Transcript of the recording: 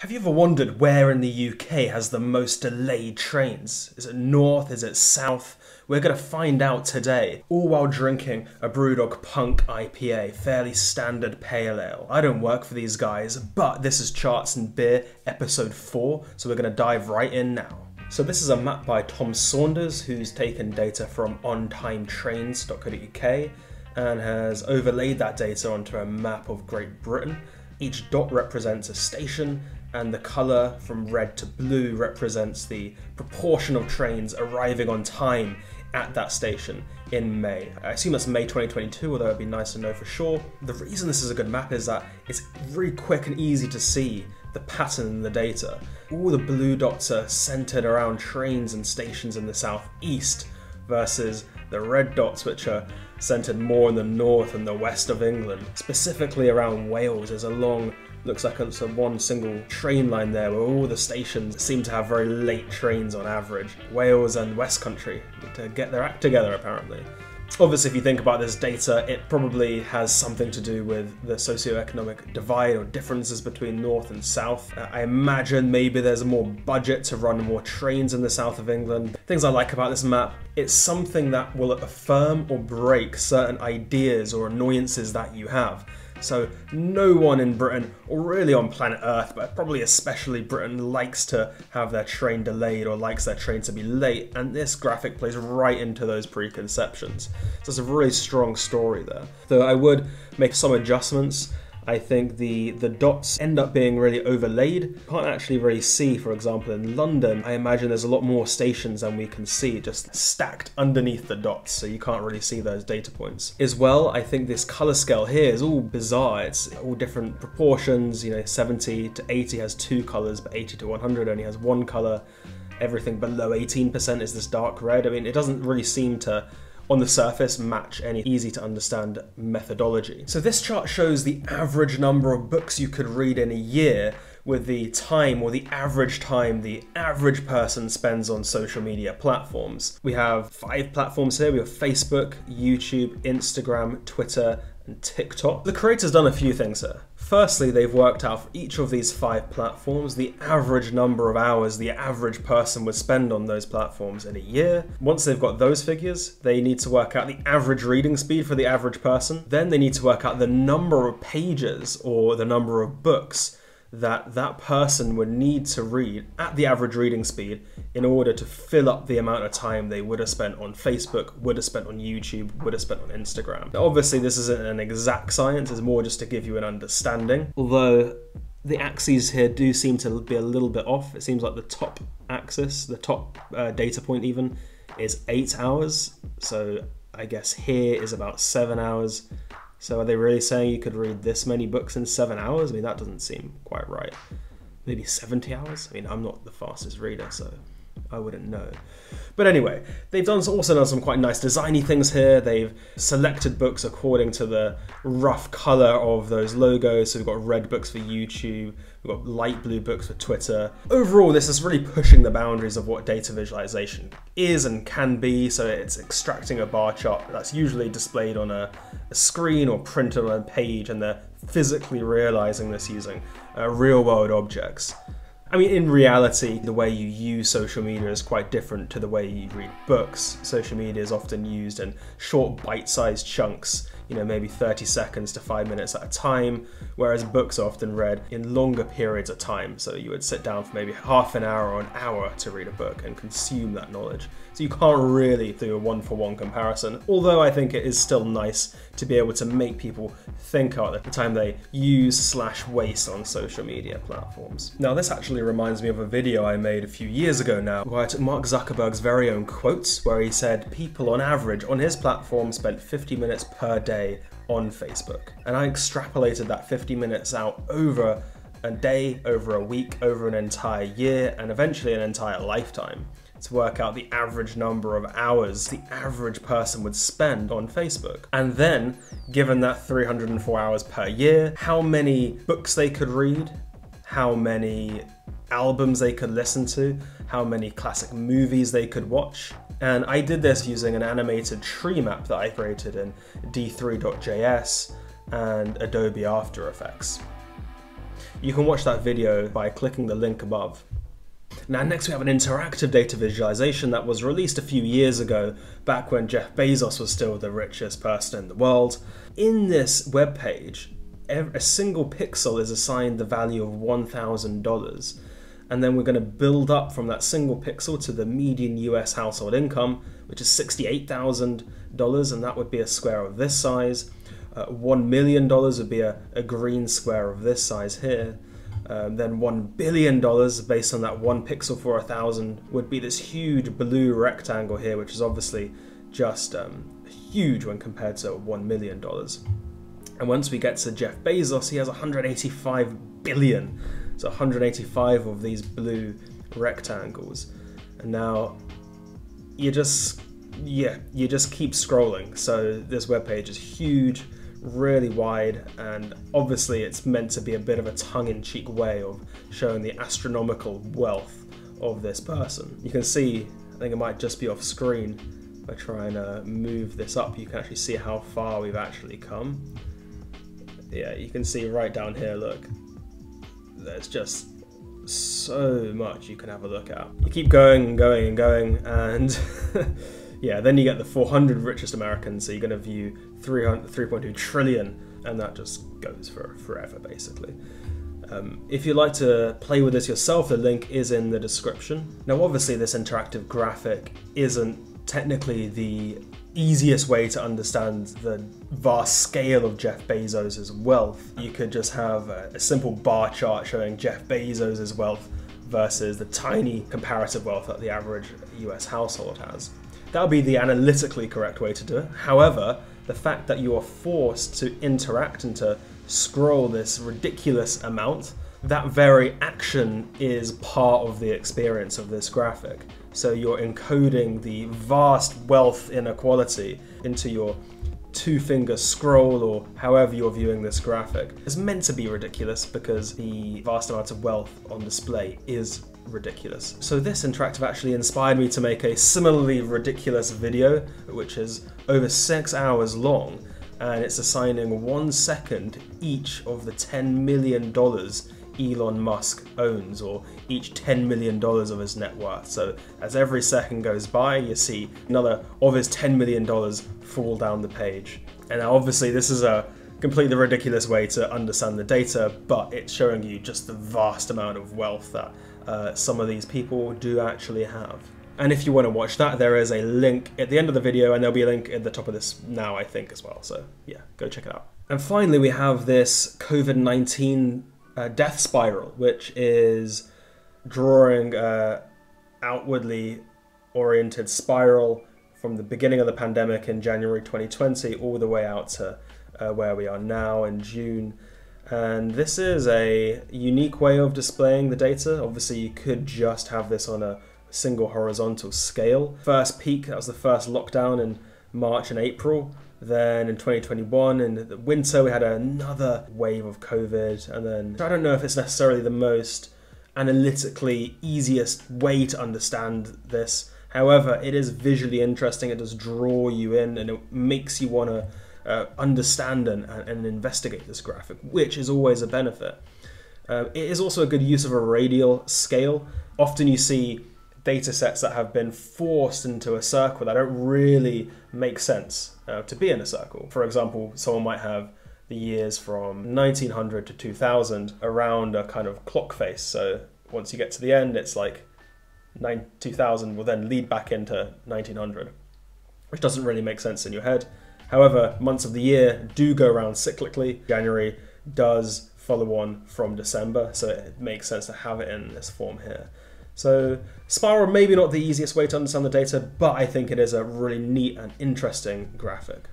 Have you ever wondered where in the UK has the most delayed trains? Is it north? Is it south? We're going to find out today, all while drinking a Brewdog Punk IPA, fairly standard pale ale. I don't work for these guys, but this is Charts and Beer, episode 4, so we're going to dive right in now. So this is a map by Tom Saunders, who's taken data from ontimetrains.co.uk and has overlaid that data onto a map of Great Britain. Each dot represents a station, and the colour from red to blue represents the proportion of trains arriving on time at that station in May. I assume that's May 2022, although it'd be nice to know for sure. The reason this is a good map is that it's really quick and easy to see the pattern in the data. All the blue dots are centred around trains and stations in the southeast versus the red dots, which are centred more in the north and the west of England. Specifically around Wales, there's a long, looks like it's a one single train line there where all the stations seem to have very late trains on average. Wales and West Country need to get their act together apparently. Obviously, if you think about this data, it probably has something to do with the socioeconomic divide or differences between north and south. I imagine maybe there's more budget to run more trains in the south of England. Things I like about this map, it's something that will affirm or break certain ideas or annoyances that you have. So no one in Britain, or really on planet Earth, but probably especially Britain, likes to have their train delayed or likes their train to be late, and this graphic plays right into those preconceptions. So it's a really strong story there. Though I would make some adjustments. I think the dots end up being really overlaid. You can't actually really see, for example, in London, I imagine there's a lot more stations than we can see, just stacked underneath the dots, so you can't really see those data points. As well, I think this colour scale here is all bizarre. It's all different proportions, 70 to 80 has 2 colours, but 80 to 100 only has 1 colour. Everything below 18% is this dark red. I mean, it doesn't really seem to, on the surface, match any easy to understand methodology. So this chart shows the average number of books you could read in a year with the time, or the average time the average person spends on social media platforms. We have 5 platforms here. We have Facebook, YouTube, Instagram, Twitter, and TikTok. The creator's done a few things here. Firstly, they've worked out for each of these 5 platforms the average number of hours the average person would spend on those platforms in a year. Once they've got those figures, they need to work out the average reading speed for the average person. Then they need to work out the number of pages or the number of books that person would need to read at the average reading speed in order to fill up the amount of time they would have spent on Facebook, would have spent on YouTube, would have spent on Instagram. Now, obviously, this isn't an exact science, it's more just to give you an understanding. Although the axes here do seem to be a little bit off. It seems like the top axis, the top data point even, is 8 hours. So I guess here is about 7 hours. So are they really saying you could read this many books in 7 hours? I mean, that doesn't seem quite right. Maybe 70 hours? I mean, I'm not the fastest reader, so I wouldn't know. But anyway, they've also done some quite nice designy things here. They've selected books according to the rough colour of those logos. So we've got red books for YouTube, we've got light blue books for Twitter. Overall, this is really pushing the boundaries of what data visualization is and can be. So it's extracting a bar chart that's usually displayed on a screen or printed on a page, and they're physically realizing this using real-world objects. I mean, in reality, the way you use social media is quite different to the way you read books. Social media is often used in short, bite-sized chunks, maybe 30 seconds to 5 minutes at a time, whereas books are often read in longer periods of time. So you would sit down for maybe half an hour or an hour to read a book and consume that knowledge. So you can't really do a one-for-one comparison, although I think it is still nice to be able to make people think about the time they use/waste on social media platforms. Now, this actually reminds me of a video I made a few years ago now, where I took Mark Zuckerberg's very own quotes, where he said people on average on his platform spent 50 minutes per day on Facebook. And I extrapolated that 50 minutes out over a day, over a week, over an entire year, and eventually an entire lifetime, to work out the average number of hours the average person would spend on Facebook. And then, given that 304 hours per year, how many books they could read, how many albums they could listen to, how many classic movies they could watch. And I did this using an animated tree map that I created in D3.js and Adobe After Effects. You can watch that video by clicking the link above. Now next we have an interactive data visualization that was released a few years ago, back when Jeff Bezos was still the richest person in the world. In this web page, a single pixel is assigned the value of $1,000, and then we're going to build up from that single pixel to the median US household income, which is $68,000, and that would be a square of this size. $1 million would be a green square of this size here. Then $1 billion, based on that 1 pixel for 1,000, would be this huge blue rectangle here, which is obviously just huge when compared to $1 million. And once we get to Jeff Bezos, he has 185 billion. So 185 of these blue rectangles. And now you just keep scrolling. So this webpage is huge, really wide, and obviously it's meant to be a bit of a tongue-in-cheek way of showing the astronomical wealth of this person. You can see, I think it might just be off screen, by trying to move this up, you can actually see how far we've actually come. Yeah, you can see right down here, look, there's just so much you can have a look at. You keep going and going and going, and yeah, then you get the 400 richest Americans, so you're going to view 3.2 trillion, and that just goes for forever, basically. If you'd like to play with this yourself, the link is in the description. Now, obviously, this interactive graphic isn't technically the easiest way to understand the vast scale of Jeff Bezos' wealth. You could just have a simple bar chart showing Jeff Bezos' wealth versus the tiny comparative wealth that the average US household has. That would be the analytically correct way to do it. However, the fact that you are forced to interact and to scroll this ridiculous amount, that very action is part of the experience of this graphic. So you're encoding the vast wealth inequality into your two-finger scroll, or however you're viewing this graphic. It's meant to be ridiculous because the vast amount of wealth on display is ridiculous. So this interactive actually inspired me to make a similarly ridiculous video, which is over 6 hours long, and it's assigning 1 second each of the $10 million Elon Musk owns, or each $10 million of his net worth. So as every second goes by, you see another of his $10 million fall down the page. And now obviously this is a completely ridiculous way to understand the data, but it's showing you just the vast amount of wealth that some of these people do actually have. And if you want to watch that, there is a link at the end of the video, and there'll be a link at the top of this now, I think, as well. So yeah, go check it out. And finally, we have this COVID-19 death spiral, which is drawing outwardly oriented spiral from the beginning of the pandemic in January 2020 all the way out to where we are now in June. And this is a unique way of displaying the data. Obviously, you could just have this on a single horizontal scale. First peak, that was the first lockdown in March and April. Then in 2021, in the winter, we had another wave of COVID. And then I don't know if it's necessarily the most analytically easiest way to understand this. However, it is visually interesting. It does draw you in, and it makes you want to understand and investigate this graphic, which is always a benefit. It is also a good use of a radial scale. Often you see data sets that have been forced into a circle that don't really make sense to be in a circle. For example, someone might have the years from 1900 to 2000 around a kind of clock face. So once you get to the end, it's like 2000 will then lead back into 1900, which doesn't really make sense in your head. However, months of the year do go around cyclically. January does follow on from December, so it makes sense to have it in this form here. So spiral maybe not the easiest way to understand the data, but I think it is a really neat and interesting graphic.